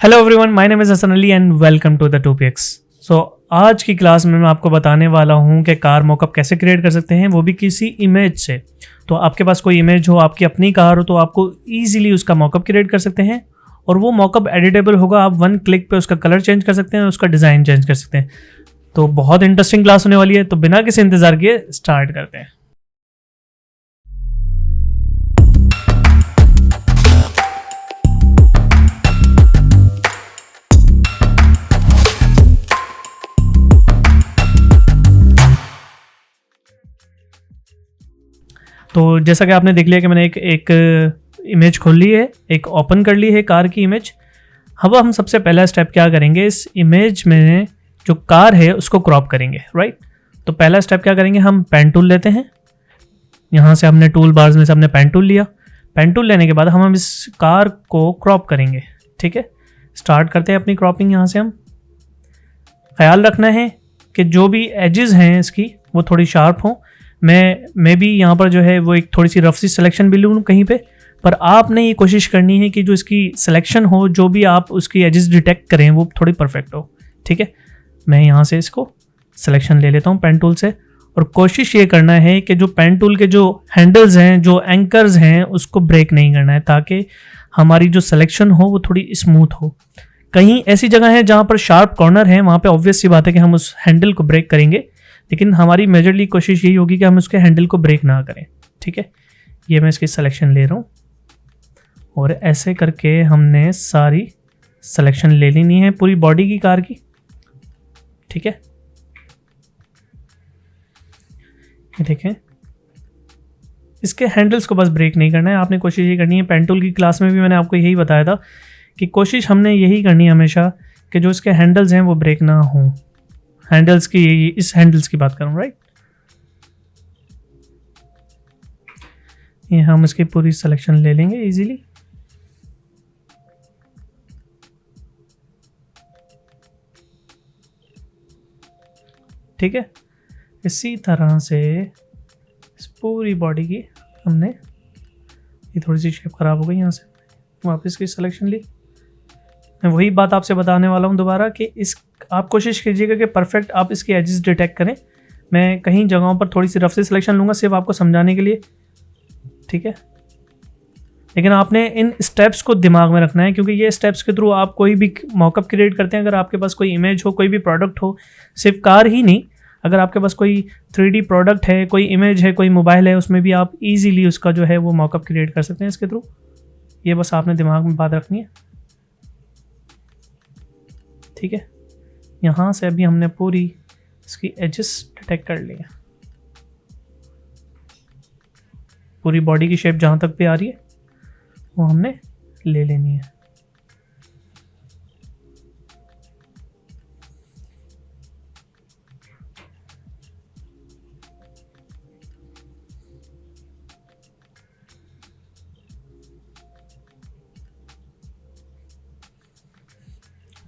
Hello everyone, my name is Hasan Ali and welcome to the 2px। So आज की class में मैं आपको बताने वाला हूं कि कार मॉकअप कैसे क्रिएट कर सकते हैं, वो भी किसी इमेज से। तो आपके पास कोई इमेज हो, आपकी अपनी कार हो, तो आपको ईजिली उसका मॉकअप क्रिएट कर सकते हैं और वो मॉकअप एडिटेबल होगा। आप वन क्लिक पे उसका कलर चेंज कर सकते हैं, उसका डिज़ाइन चेंज कर सकते हैं। तो बहुत इंटरेस्टिंग क्लास होने वाली है, तो बिना किसी इंतज़ार किए स्टार्ट करते हैं। तो जैसा कि आपने देख लिया कि मैंने एक इमेज खोल ली है, एक ओपन कर ली है कार की इमेज। अब हम सबसे पहला स्टेप क्या करेंगे, इस इमेज में जो कार है उसको क्रॉप करेंगे, राइट। तो पहला स्टेप क्या करेंगे, हम पेन टूल लेते हैं। यहाँ से हमने टूल बार्स में से हमने पेन टूल लिया। पेन टूल लेने के बाद हम इस कार को क्रॉप करेंगे, ठीक है। स्टार्ट करते हैं अपनी क्रॉपिंग। यहाँ से हम ख्याल रखना है कि जो भी एजेस हैं इसकी वो थोड़ी शार्प हों। मैं भी यहाँ पर जो है वो एक थोड़ी सी रफ सी सिलेक्शन भी लूँ कहीं पे, पर आपने ये कोशिश करनी है कि जो इसकी सिलेक्शन हो, जो भी आप उसकी एजेस डिटेक्ट करें वो थोड़ी परफेक्ट हो, ठीक है। मैं यहाँ से इसको सिलेक्शन ले लेता हूँ पेन टूल से, और कोशिश ये करना है कि जो पेन टूल के जो हैंडल्स हैं, जो एंकर्स हैं, उसको ब्रेक नहीं करना है, ताकि हमारी जो सिलेक्शन हो वो थोड़ी स्मूथ हो। कहीं ऐसी जगह है जहाँ पर शार्प कॉर्नर है, वहाँ पे ऑब्वियस सी बात है कि हम उस हैंडल को ब्रेक करेंगे, लेकिन हमारी मेजरली कोशिश यही होगी कि हम उसके हैंडल को ब्रेक ना करें, ठीक है। ये मैं इसकी सिलेक्शन ले रहा हूँ और ऐसे करके हमने सारी सिलेक्शन ले लेनी है पूरी बॉडी की कार की, ठीक है। ये देखें, इसके हैंडल्स को बस ब्रेक नहीं करना है, आपने कोशिश ये करनी है। पेन टूल की क्लास में भी मैंने आपको यही बताया था कि कोशिश हमने यही करनी है हमेशा कि जो इसके हैंडल्स हैं वो ब्रेक ना हों। हैंडल्स की, इस हैंडल्स की बात करूं, राइट। ये हम इसकी पूरी सिलेक्शन ले लेंगे इजीली। ठीक है, इसी तरह से इस पूरी बॉडी की हमने, ये थोड़ी सी शेप खराब हो गई, यहाँ से वापस की सिलेक्शन ली। मैं वही बात आपसे बताने वाला हूँ दोबारा कि इस आप कोशिश कीजिएगा कि परफेक्ट आप इसकी एजेस डिटेक्ट करें। मैं कहीं जगहों पर थोड़ी सी रफ से सिलेक्शन लूँगा सिर्फ आपको समझाने के लिए, ठीक है। लेकिन आपने इन स्टेप्स को दिमाग में रखना है, क्योंकि ये स्टेप्स के थ्रू आप कोई भी मॉकअप क्रिएट करते हैं। अगर आपके पास कोई इमेज हो, कोई भी प्रोडक्ट हो, सिर्फ कार ही नहीं, अगर आपके पास कोई 3D प्रोडक्ट है, कोई इमेज है, कोई मोबाइल है, उसमें भी आप ईजिली उसका जो है वो मॉकअप क्रिएट कर सकते हैं इसके थ्रू। ये बस आपने दिमाग में बात रखनी है, ठीक है। यहाँ से अभी हमने पूरी इसकी एजेस डिटेक्ट कर ली है। पूरी बॉडी की शेप जहाँ तक भी आ रही है वो हमने ले लेनी है।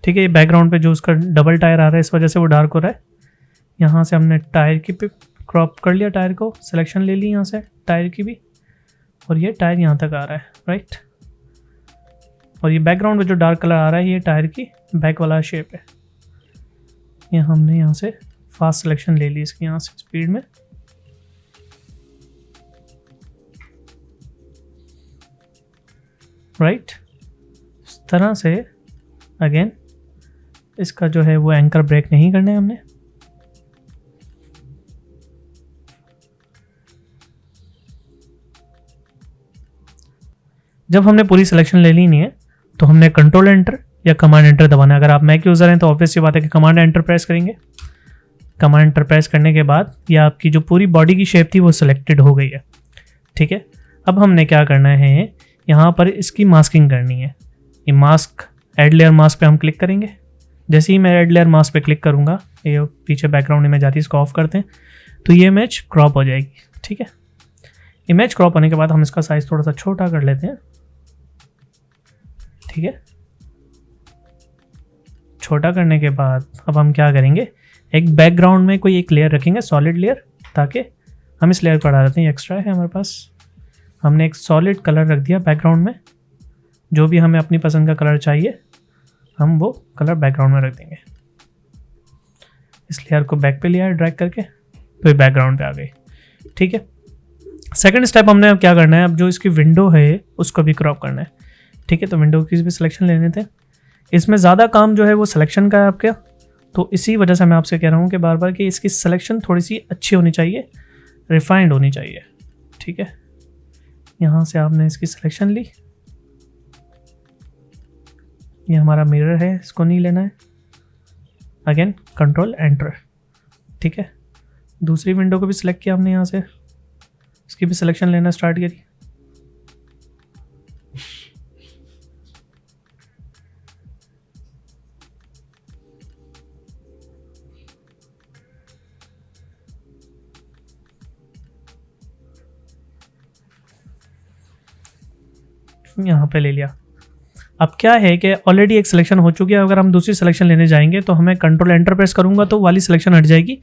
ठीक है, ये बैकग्राउंड पे जो उसका डबल टायर आ रहा है इस वजह से वो डार्क हो रहा है। यहाँ से हमने टायर की पे क्रॉप कर लिया, टायर को सिलेक्शन ले ली यहाँ से टायर की भी, और ये टायर यहाँ तक आ रहा है, राइट। और ये बैकग्राउंड में जो डार्क कलर आ रहा है ये टायर की बैक वाला शेप है। ये हमने यहाँ से फास्ट सिलेक्शन ले ली इसकी, यहाँ से स्पीड में, राइट। इस तरह से अगेन इसका जो है वो एंकर ब्रेक नहीं करने हैं हमने। जब हमने पूरी सिलेक्शन ले ली नहीं है तो हमने कंट्रोल एंटर या कमांड एंटर दबाना है। अगर आप मैक यूज़र हैं तो ऑब्वियस ये बात है कि कमांड एंटर प्रेस करेंगे। कमांड एंटर प्रेस करने के बाद ये आपकी जो पूरी बॉडी की शेप थी वो सिलेक्टेड हो गई है, ठीक है। अब हमने क्या करना है, यहाँ पर इसकी मास्किंग करनी है। ये मास्क, ऐड लेयर मास्क पे हम क्लिक करेंगे। जैसे ही मैं ऐड लेयर मास्क पे क्लिक करूँगा, ये पीछे बैकग्राउंड इमेज आती है, इसको ऑफ करते हैं तो ये इमेज क्रॉप हो जाएगी, ठीक है। इमेज क्रॉप होने के बाद हम इसका साइज़ थोड़ा सा छोटा कर लेते हैं, ठीक है। छोटा करने के बाद अब हम क्या करेंगे, एक बैकग्राउंड में कोई एक लेयर रखेंगे, सॉलिड लेयर, ताकि हम इस लेयर को हटा देते हैं, एक्स्ट्रा है हमारे पास। हमने एक सॉलिड कलर रख दिया बैकग्राउंड में, जो भी हमें अपनी पसंद का कलर चाहिए हम वो कलर बैकग्राउंड में रख देंगे। इस लेयर को बैक पे लिया है ड्रैग करके, तो ये बैकग्राउंड पे आ गई। ठीक है, सेकंड स्टेप हमने अब क्या करना है, अब जो इसकी विंडो है उसको भी क्रॉप करना है। ठीक है, तो विंडो की भी सिलेक्शन लेने थे। इसमें ज़्यादा काम जो है वो सिलेक्शन का है आपका, तो इसी वजह से मैं आपसे कह रहा हूँ कि बार बार कि इसकी सिलेक्शन थोड़ी सी अच्छी होनी चाहिए, रिफाइंड होनी चाहिए। ठीक है, यहाँ से आपने इसकी सिलेक्शन ली, ये हमारा मिरर है, इसको नहीं लेना है। Again control enter. ठीक है, दूसरी विंडो को भी सिलेक्ट किया हमने, यहाँ से इसकी भी सिलेक्शन लेना स्टार्ट करी। यहाँ पे ले लिया। अब क्या है कि ऑलरेडी एक सिलेक्शन हो चुकी है, अगर हम दूसरी सिलेक्शन लेने जाएंगे तो हमें कंट्रोल एंटर प्रेस करूंगा तो वाली सिलेक्शन हट जाएगी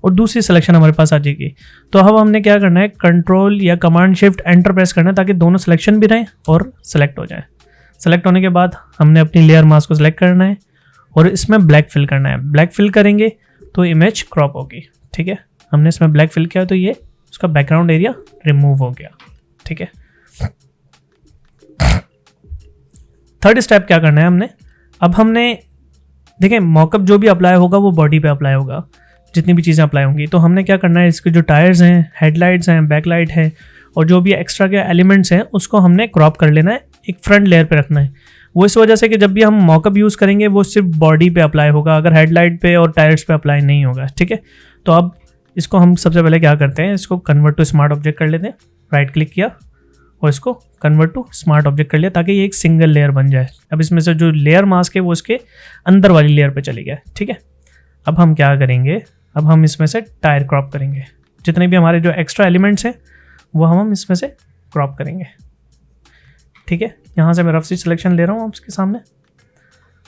और दूसरी सिलेक्शन हमारे पास आ जाएगी। तो अब हमने क्या करना है, कंट्रोल या कमांड शिफ्ट एंटर प्रेस करना है ताकि दोनों सिलेक्शन भी रहें और सेलेक्ट हो जाए। सेलेक्ट होने के बाद हमने अपनी लेयर मास्क को सिलेक्ट करना है और इसमें ब्लैक फिल करना है। ब्लैक फिल करेंगे तो इमेज क्रॉप होगी। ठीक है, हमने इसमें ब्लैक फिल किया तो ये उसका बैकग्राउंड एरिया रिमूव हो गया। ठीक है, थर्ड स्टेप क्या करना है हमने, अब हमने देखें मॉकअप जो भी अप्लाई होगा वो बॉडी पे अप्लाई होगा, जितनी भी चीज़ें अप्लाई होंगी। तो हमने क्या करना है, इसके जो टायर्स हैं, हेडलाइट्स हैं, बैकलाइट है और जो भी एक्स्ट्रा के एलिमेंट्स हैं उसको हमने क्रॉप कर लेना है, एक फ्रंट लेयर पे रखना है। वो इस वजह से कि जब भी हम मॉकअप यूज़ करेंगे वो सिर्फ बॉडी पे अप्लाई होगा, अगर हेडलाइट पे और टायर्स पे अप्लाई नहीं होगा। ठीक है, तो अब इसको हम सबसे पहले क्या करते हैं, इसको कन्वर्ट टू स्मार्ट ऑब्जेक्ट कर लेते हैं। राइट क्लिक किया और इसको कन्वर्ट टू स्मार्ट ऑब्जेक्ट कर लिया ताकि ये एक सिंगल लेयर बन जाए। अब इसमें से जो लेयर मास्क है वो इसके अंदर वाली लेयर पे चली गया। ठीक है, अब हम क्या करेंगे, अब हम इसमें से टायर क्रॉप करेंगे। जितने भी हमारे जो एक्स्ट्रा एलिमेंट्स हैं वो हम इसमें से क्रॉप करेंगे। ठीक है, यहाँ से मैं रफ सी सिलेक्शन ले रहा हूँ आपके सामने,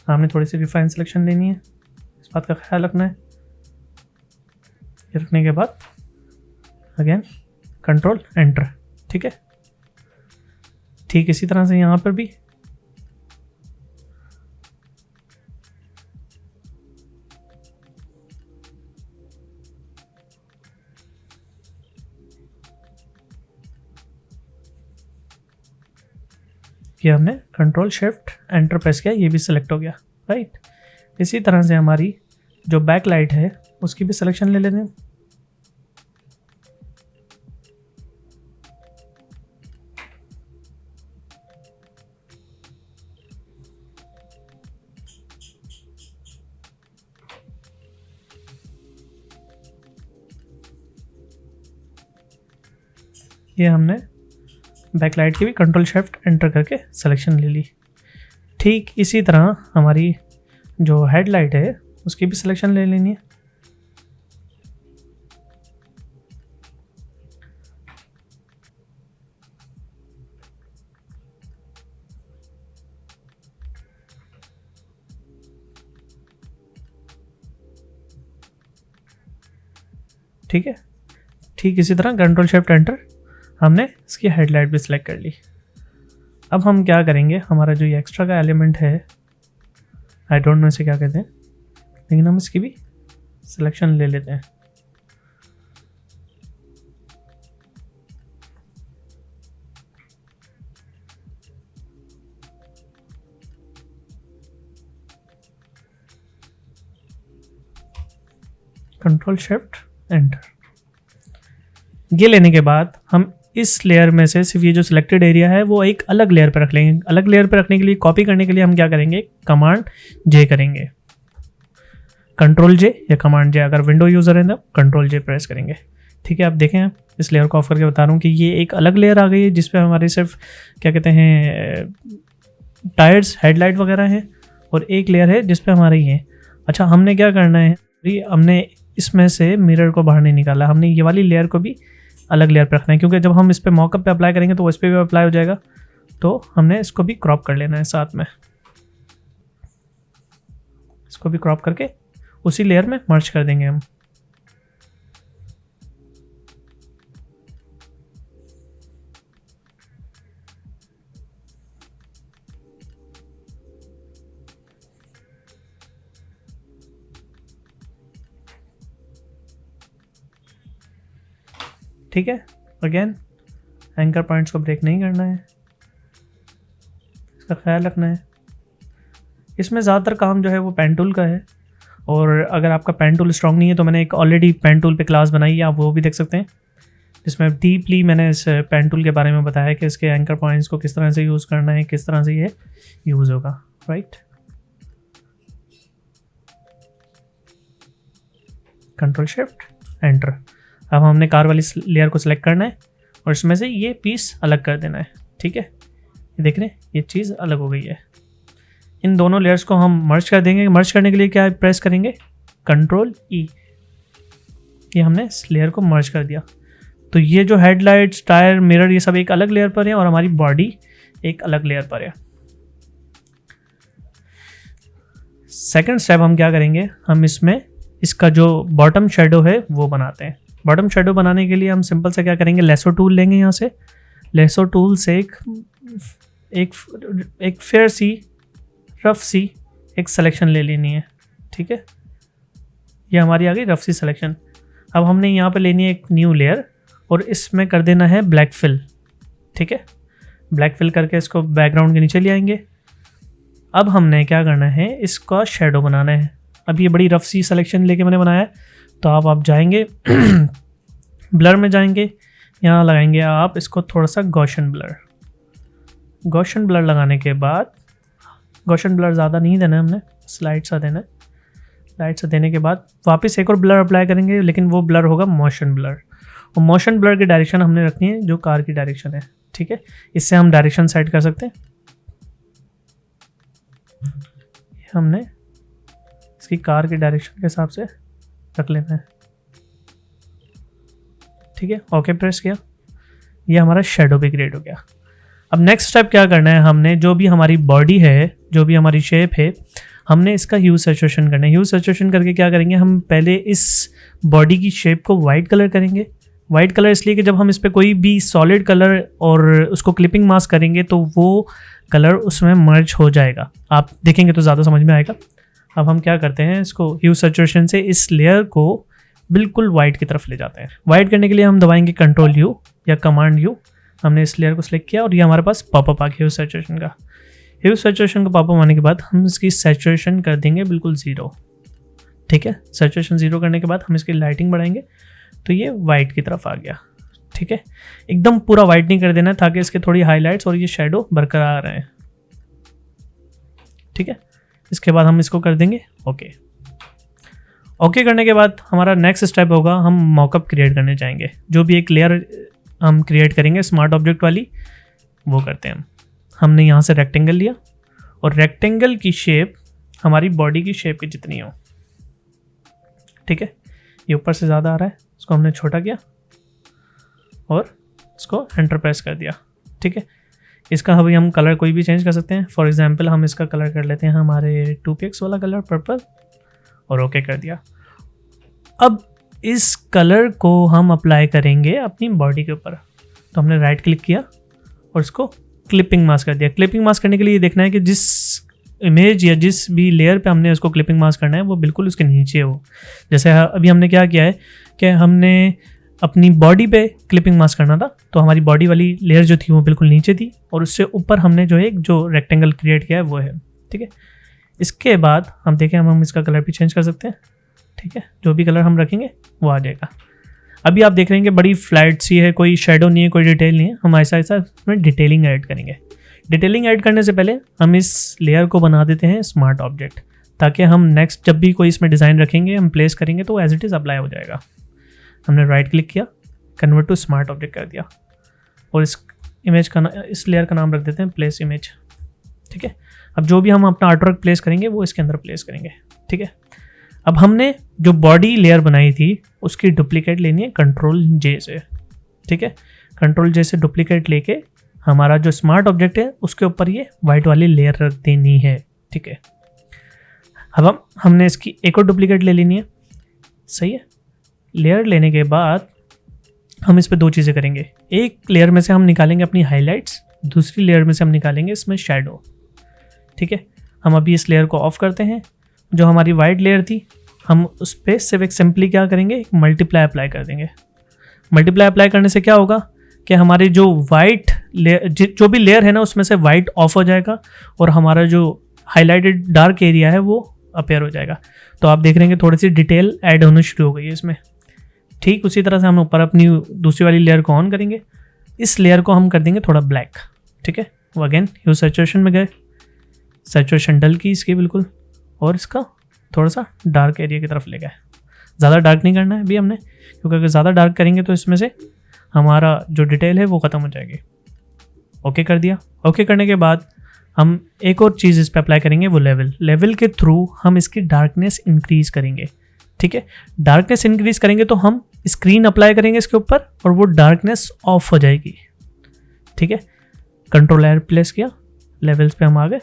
हमने थोड़ी सी रिफाइन सिलेक्शन लेनी है, इस बात का ख्याल रखना है। ये रखने के बाद अगेन कंट्रोल एंटर। ठीक है, ठीक इसी तरह से यहाँ पर भी ये हमने कंट्रोल शिफ्ट एंटर प्रेस किया, ये भी सिलेक्ट हो गया। राइट, इसी तरह से हमारी जो बैक लाइट है उसकी भी सिलेक्शन ले लेते हैं। ये हमने बैकलाइट की भी कंट्रोल शिफ्ट एंटर करके सिलेक्शन ले ली। ठीक इसी तरह हमारी जो हेडलाइट है उसकी भी सिलेक्शन ले लेनी है। ठीक है, ठीक इसी तरह कंट्रोल शिफ्ट एंटर हमने इसकी हेडलाइट भी सिलेक्ट कर ली। अब हम क्या करेंगे, हमारा जो ये एक्स्ट्रा का एलिमेंट है, आई डोंट नो इसे क्या कहते हैं, लेकिन हम इसकी भी सिलेक्शन ले लेते हैं। कंट्रोल शिफ्ट एंटर, ये लेने के बाद हम इस लेयर में से सिर्फ ये जो सिलेक्टेड एरिया है वो एक अलग लेयर पर रख लेंगे। अलग लेयर पर रखने के लिए, कॉपी करने के लिए हम क्या करेंगे, कमांड जे करेंगे, कंट्रोल जे या कमांड जे, अगर विंडो यूज़र है तो कंट्रोल जे प्रेस करेंगे। ठीक है, आप देखें इस लेयर को ऑफ करके बता रहा हूँ कि ये एक अलग लेयर आ गई है जिसपे हमारे सिर्फ क्या कहते हैं टायर्स, हेडलाइट वगैरह हैं, और एक लेयर है जिसपे हमारे ये। अच्छा, हमने क्या करना है, हमने इसमें से मिरर को बाहर नहीं निकाला, हमने ये वाली लेयर को भी अलग लेयर पर रखना है, क्योंकि जब हम इस पर मॉकअप पे अप्लाई करेंगे तो वो इस पर भी अप्लाई हो जाएगा। तो हमने इसको भी क्रॉप कर लेना है साथ में, इसको भी क्रॉप करके उसी लेयर में मर्ज कर देंगे हम। ठीक है। अगेन एंकर पॉइंट्स को ब्रेक नहीं करना है, इसका ख्याल रखना है। इसमें ज़्यादातर काम जो है वो पेन टूल का है, और अगर आपका पेन टूल स्ट्रॉन्ग नहीं है तो मैंने एक ऑलरेडी पेन टूल पे क्लास बनाई है, आप वो भी देख सकते हैं, जिसमें डीपली मैंने इस पेन टूल के बारे में बताया है कि इसके एंकर पॉइंट्स को किस तरह से यूज़ करना है, किस तरह से ये यूज़ होगा। Right, control shift enter. अब हमने कार वाली लेयर को सिलेक्ट करना है और इसमें से ये पीस अलग कर देना है। ठीक है, ये देख रहे हैं ये चीज़ अलग हो गई है। इन दोनों लेयर्स को हम मर्ज कर देंगे। मर्ज करने के लिए क्या प्रेस करेंगे, कंट्रोल ई। ये हमने इस लेयर को मर्ज कर दिया। तो ये जो हेडलाइट्स, टायर, मिरर, ये सब एक अलग लेयर पर है और हमारी बॉडी एक अलग लेयर पर है। सेकंड स्टेप हम क्या करेंगे, हम इसमें इसका जो बॉटम शेडो है वो बनाते हैं। बॉटम शेडो बनाने के लिए हम सिंपल से क्या करेंगे, लेसो टूल लेंगे। यहाँ से लेसो टूल से एक फेयर सी, रफ सी एक सिलेक्शन ले लेनी है। ठीक है, ये हमारी आ गई रफ सी सिलेक्शन। अब हमने यहाँ पे लेनी है एक न्यू लेयर और इसमें कर देना है ब्लैक फिल। ठीक है, ब्लैक फिल करके इसको बैकग्राउंड के नीचे ले आएंगे। अब हमने क्या करना है, इसका शेडो बनाना है। अब ये बड़ी रफ सी सिलेक्शन लेके मैंने बनाया है, तो आप जाएंगे ब्लर में जाएंगे, यहाँ लगाएंगे आप इसको थोड़ा सा गॉशन ब्लर। गॉशन ब्लर लगाने के बाद, गॉशन ब्लर ज़्यादा नहीं देना है हमने, स्लाइड सा देना है। स्लाइड सा देने के बाद वापस एक और ब्लर अप्लाई करेंगे, लेकिन वो ब्लर होगा मोशन ब्लर। और मोशन ब्लर की डायरेक्शन हमने रखनी है जो कार की डायरेक्शन है। ठीक है, इससे हम डायरेक्शन सेट कर सकते हैं। हमने इसकी कार की डायरेक्शन के हिसाब से रख लेना है। ठीक है, ओके प्रेस किया, ये हमारा शेडो भी क्रिएट हो गया। अब नेक्स्ट स्टेप क्या करना है, हमने जो भी हमारी बॉडी है, जो भी हमारी शेप है, हमने इसका ह्यू सैचुरेशन करना है। ह्यू सैचुरेशन करके क्या करेंगे, हम पहले इस बॉडी की शेप को वाइट कलर करेंगे। वाइट कलर इसलिए कि जब हम इस पर कोई भी सॉलिड कलर और उसको क्लिपिंग मास्क करेंगे तो वो कलर उसमें मर्ज हो जाएगा। आप देखेंगे तो ज़्यादा समझ में आएगा। अब हम क्या करते हैं, इसको ह्यू सैचुरेशन से इस लेयर को बिल्कुल वाइट की तरफ ले जाते हैं। वाइट करने के लिए हम दबाएंगे कंट्रोल यू या कमांड यू। हमने इस लेयर को सिलेक्ट किया और ये हमारे पास पॉपअप आ गया ह्यू सैचुरेशन का। ह्यू सैचुरेशन को पॉपअप आने के बाद हम इसकी सैचुरेशन कर देंगे बिल्कुल 0। ठीक है, सैचुरेशन 0 करने के बाद हम इसकी लाइटिंग बढ़ाएंगे तो ये वाइट की तरफ आ गया। ठीक है, एकदम पूरा वाइट नहीं कर देना है ताकि इसके थोड़ी हाईलाइट्स और ये शेडो बरकरार रहें। ठीक है, इसके बाद हम इसको कर देंगे ओके। ओके करने के बाद हमारा नेक्स्ट स्टेप होगा, हम मॉकअप क्रिएट करने जाएंगे। जो भी एक लेयर हम क्रिएट करेंगे स्मार्ट ऑब्जेक्ट वाली, वो करते हैं हमने यहाँ से रेक्टेंगल लिया और रेक्टेंगल की शेप हमारी बॉडी की शेप की जितनी हो। ठीक है, ये ऊपर से ज़्यादा आ रहा है, इसको हमने छोटा किया और इसको एंटर प्रेस कर दिया। ठीक है, इसका अभी हम कलर कोई भी चेंज कर सकते हैं। फॉर एग्जांपल हम इसका कलर कर लेते हैं हमारे 2px वाला कलर, पर्पल, और ओके कर दिया। अब इस कलर को हम अप्लाई करेंगे अपनी बॉडी के ऊपर। तो हमने राइट क्लिक किया और इसको क्लिपिंग मास्क कर दिया। क्लिपिंग मास्क करने के लिए देखना है कि जिस इमेज या जिस भी लेयर पे हमने उसको क्लिपिंग मास्क करना है वो बिल्कुल उसके नीचे हो। जैसे अभी हमने क्या किया है कि हमने अपनी बॉडी पे क्लिपिंग मास्क करना था, तो हमारी बॉडी वाली लेयर जो थी वो बिल्कुल नीचे थी और उससे ऊपर हमने जो रेक्टेंगल क्रिएट किया है वो है। ठीक है, इसके बाद हम देखें हम इसका कलर भी चेंज कर सकते हैं। ठीक है, जो भी कलर हम रखेंगे वो आ जाएगा। अभी आप देख रहे हैं कि बड़ी फ्लैट सी है, कोई शेडो नहीं है, कोई डिटेल नहीं है। हम ऐसा इसमें डिटेलिंग ऐड करेंगे। डिटेलिंग ऐड करने से पहले हम इस लेयर को बना देते हैं स्मार्ट ऑब्जेक्ट, ताकि हम नेक्स्ट जब भी कोई इसमें डिज़ाइन रखेंगे, हम प्लेस करेंगे तो एज इट इज़ अप्लाई हो जाएगा। हमने राइट क्लिक किया, कन्वर्ट टू स्मार्ट ऑब्जेक्ट कर दिया और इस इमेज का इस लेयर का नाम रख देते हैं प्लेस इमेज। ठीक है, अब जो भी हम अपना आर्टवर्क प्लेस करेंगे वो इसके अंदर प्लेस करेंगे। ठीक है, अब हमने जो बॉडी लेयर बनाई थी उसकी डुप्लीकेट लेनी है कंट्रोल जे से। ठीक है, कंट्रोल जे से डुप्लीकेट लेके हमारा जो स्मार्ट ऑब्जेक्ट है उसके ऊपर ये वाइट वाली लेयर रख देनी है। ठीक है, अब हमने इसकी एक और डुप्लीकेट ले लेनी है। सही है, लेयर लेने के बाद हम इस पे दो चीज़ें करेंगे। एक लेयर में से हम निकालेंगे अपनी हाइलाइट्स, दूसरी लेयर में से हम निकालेंगे इसमें शेडो। ठीक है, हम अभी इस लेयर को ऑफ करते हैं। जो हमारी वाइट लेयर थी हम उस पर सिर्फ एक सिंपली क्या करेंगे, एक मल्टीप्लाई अप्लाई कर देंगे। मल्टीप्लाई अप्लाई करने से क्या होगा कि हमारी जो वाइट लेयर, जो भी लेयर है ना उसमें से वाइट ऑफ हो जाएगा और हमारा जो हाईलाइटेड डार्क एरिया है वो अपीयर हो जाएगा। तो आप देख रहे हैं कि थोड़ी सी डिटेल ऐड होनी शुरू हो गई है इसमें। ठीक उसी तरह से हम ऊपर अपनी दूसरी वाली लेयर को ऑन करेंगे, इस लेयर को हम कर देंगे थोड़ा ब्लैक। ठीक है, वो अगेन ह्यू सैचुरेशन में गए, सैचुरेशन डल की इसकी बिल्कुल, और इसका थोड़ा सा डार्क एरिया की तरफ ले गए। ज़्यादा डार्क नहीं करना है अभी हमने, क्योंकि अगर ज़्यादा डार्क करेंगे तो इसमें से हमारा जो डिटेल है वो ख़त्म हो जाएगी। ओके कर दिया। ओके करने के बाद हम एक और चीज़ इस पर अप्लाई करेंगे, वो लेवल के थ्रू हम इसकी डार्कनेस इंक्रीज़ करेंगे। ठीक है, डार्कनेस इंक्रीज़ करेंगे तो हम स्क्रीन अप्लाई करेंगे इसके ऊपर और वो डार्कनेस ऑफ हो जाएगी। ठीक है, कंट्रोल एयर प्लेस किया, लेवल्स पे हम आ गए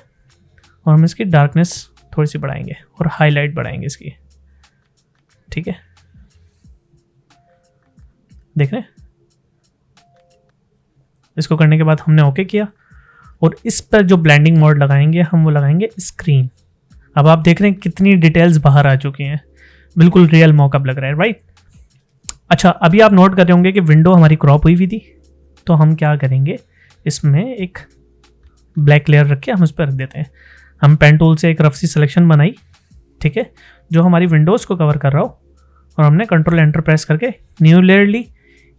और हम इसकी डार्कनेस थोड़ी सी बढ़ाएंगे और हाईलाइट बढ़ाएंगे इसकी। ठीक है, देख रहे हैं। इसको करने के बाद हमने ओके किया और इस पर जो ब्लेंडिंग मोड लगाएंगे हम वो लगाएंगे स्क्रीन। अब आप देख रहे हैं कितनी डिटेल्स बाहर आ चुकी हैं, बिल्कुल रियल मॉकअप लग रहा है, राइट। अच्छा, अभी आप नोट कर रहे होंगे कि विंडो हमारी क्रॉप हुई हुई थी, तो हम क्या करेंगे, इसमें एक ब्लैक लेयर रख के हम उस पर रख देते हैं। हम पेन टूल से एक रफ सी सिलेक्शन बनाई, ठीक है, जो हमारी विंडोज़ को कवर कर रहा हो, और हमने कंट्रोल एंटर प्रेस करके न्यू लेयर ली।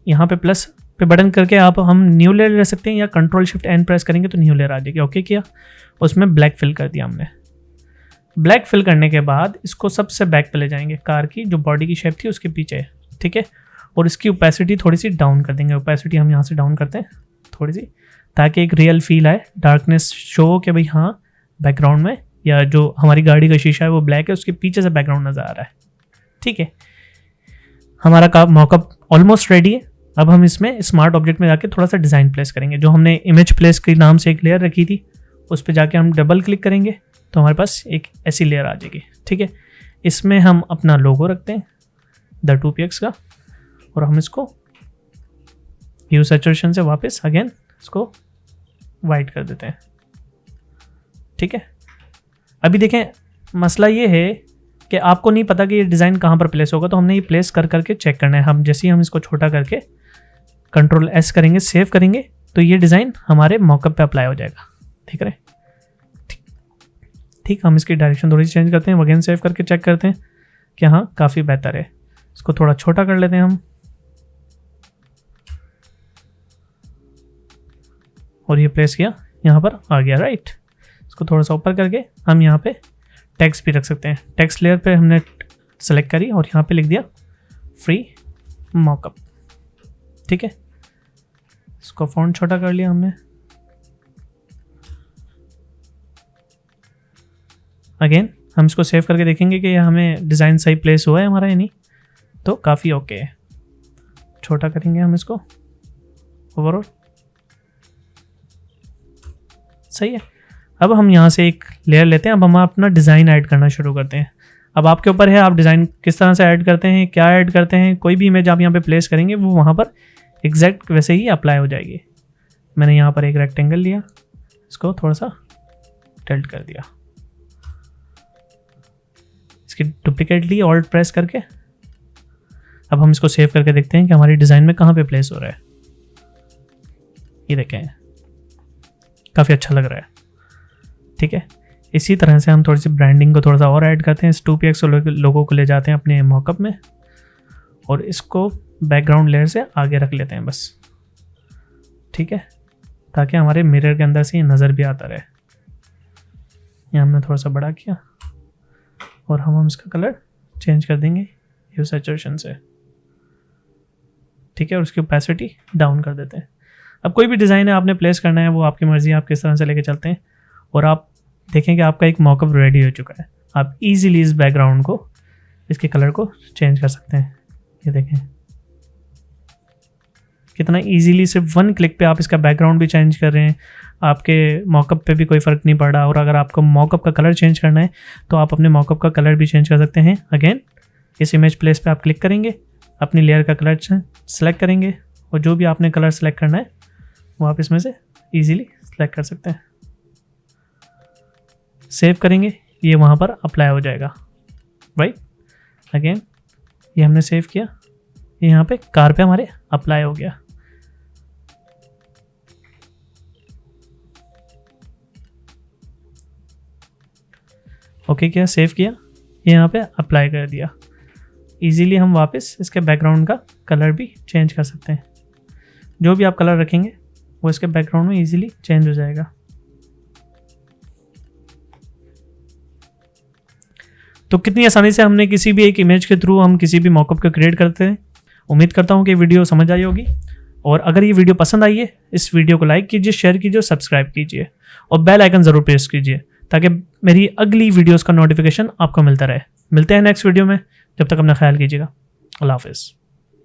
यहाँ पे प्लस पे बटन करके आप हम न्यू लेयर ले सकते हैं या कंट्रोल शिफ्ट एन प्रेस करेंगे तो न्यू लेयर आ जाएगी। ओके किया, उसमें ब्लैक फिल कर दिया हमने। ब्लैक फिल करने के बाद इसको सबसे बैक पे ले जाएंगे, कार की जो बॉडी की शेप थी उसके पीछे, ठीक है, और इसकी ओपेसिटी थोड़ी सी डाउन कर देंगे। ओपेसिटी हम यहाँ से डाउन करते हैं थोड़ी सी, ताकि एक रियल फील आए, डार्कनेस शो हो कि भाई हाँ बैकग्राउंड में या जो हमारी गाड़ी का शीशा है वो ब्लैक है, उसके पीछे से बैकग्राउंड नज़र आ रहा है। ठीक है, हमारा काम मॉकअप ऑलमोस्ट रेडी है। अब हम इसमें स्मार्ट ऑब्जेक्ट में जाके थोड़ा सा डिज़ाइन प्लेस करेंगे। जो हमने इमेज प्लेस के नाम से एक लेयर रखी थी उस पर जाके हम डबल क्लिक करेंगे तो हमारे पास एक ऐसी लेयर आ जाएगी। ठीक है, इसमें हम अपना लोगो रखते हैं द 2px का, और हम इसको ह्यू सैचुरेशन से वापस अगेन इसको वाइट कर देते हैं। ठीक है, अभी देखें मसला ये है कि आपको नहीं पता कि ये डिज़ाइन कहाँ पर प्लेस होगा, तो हमने ये प्लेस कर करके चेक करना है। हम जैसे ही हम इसको छोटा करके कंट्रोल एस करेंगे, सेव करेंगे, तो ये डिज़ाइन हमारे मॉकअप पे अप्लाई हो जाएगा। ठीक है, ठीक, हम इसकी डायरेक्शन थोड़ी सी चेंज करते हैं, अगेन सेव करके चेक करते हैं कि हाँ काफ़ी बेहतर है। इसको थोड़ा छोटा कर लेते हैं हम, और ये प्लेस किया यहाँ पर आ गया, राइट। इसको थोड़ा सा ऊपर करके हम यहाँ पे टेक्स्ट भी रख सकते हैं। टेक्स्ट लेयर पे हमने सेलेक्ट करी और यहाँ पे लिख दिया फ्री मॉकअप। ठीक है, इसको फॉन्ट छोटा कर लिया हमने। अगेन हम इसको सेव करके देखेंगे कि हमें डिज़ाइन सही प्लेस हुआ है हमारा या नहीं, तो काफ़ी ओके है। छोटा करेंगे हम इसको, ओवरऑल सही है। अब हम यहाँ से एक लेयर लेते हैं, अब हम अपना डिज़ाइन ऐड करना शुरू करते हैं। अब आपके ऊपर है आप डिज़ाइन किस तरह से ऐड करते हैं, क्या ऐड करते हैं। कोई भी इमेज आप यहाँ पे प्लेस करेंगे वो वहाँ पर एग्जैक्ट वैसे ही अप्लाई हो जाएगी। मैंने यहाँ पर एक रेक्टेंगल लिया, इसको थोड़ा सा टिल्ट कर दिया, इसकी डुप्लीकेट ली ऑल्ट प्रेस करके। अब हम इसको सेव करके देखते हैं कि हमारी डिज़ाइन में कहाँ पे प्लेस हो रहा है। ये देखें काफ़ी अच्छा लग रहा है। ठीक है, इसी तरह से हम थोड़ी सी ब्रांडिंग को थोड़ा सा और ऐड करते हैं। इस 2px लोगों को ले जाते हैं अपने मॉकअप में और इसको बैकग्राउंड लेयर से आगे रख लेते हैं बस। ठीक है, ताकि हमारे मिरर के अंदर से ये नज़र भी आता रहे। ये हमने थोड़ा सा बड़ा किया और हम इसका कलर चेंज कर देंगे ह्यू सैचुरेशन से। ठीक है, और उसकी ओपेसिटी डाउन कर देते हैं। अब कोई भी डिज़ाइन है आपने प्लेस करना है, वो आपकी मर्ज़ी, आप किस तरह से लेके चलते हैं। और आप देखें कि आपका एक मॉकअप रेडी हो चुका है। आप इजीली इस बैकग्राउंड को, इसके कलर को चेंज कर सकते हैं। ये देखें कितना इजीली, सिर्फ 1 क्लिक पे आप इसका बैकग्राउंड भी चेंज कर रहे हैं। आपके मॉकअप पे भी कोई फ़र्क नहीं पड़ रहा। और अगर आपको मॉकअप का कलर चेंज करना है तो आप अपने मॉकअप का कलर भी चेंज कर सकते हैं। अगेन इस इमेज प्लेस पे आप क्लिक करेंगे, अपनी लेयर का कलर सेलेक्ट करेंगे और जो भी आपने कलर सेलेक्ट करना है वो आप इसमें से ईजीली सेलेक्ट कर सकते हैं। सेव करेंगे, ये वहाँ पर अप्लाई हो जाएगा, राइट। अगेन ये हमने सेव किया ये यहाँ पे कार पे हमारे अप्लाई हो गया। ओके किया, सेव किया, ये यहाँ पे अप्लाई कर दिया। इजीली हम वापस इसके बैकग्राउंड का कलर भी चेंज कर सकते हैं। जो भी आप कलर रखेंगे वो इसके बैकग्राउंड में इजीली चेंज हो जाएगा। तो कितनी आसानी से हमने किसी भी एक इमेज के थ्रू हम किसी भी मॉकअप को क्रिएट करते हैं। उम्मीद करता हूँ कि वीडियो समझ आई होगी, और अगर ये वीडियो पसंद आई है इस वीडियो को लाइक कीजिए, शेयर कीजिए, सब्सक्राइब कीजिए और बेल आइकन ज़रूर प्रेस कीजिए ताकि मेरी अगली वीडियोस का नोटिफिकेशन आपको मिलता रहे। मिलते हैं नेक्स्ट वीडियो में, जब तक अपना ख्याल कीजिएगा। अल्लाह हाफिज़।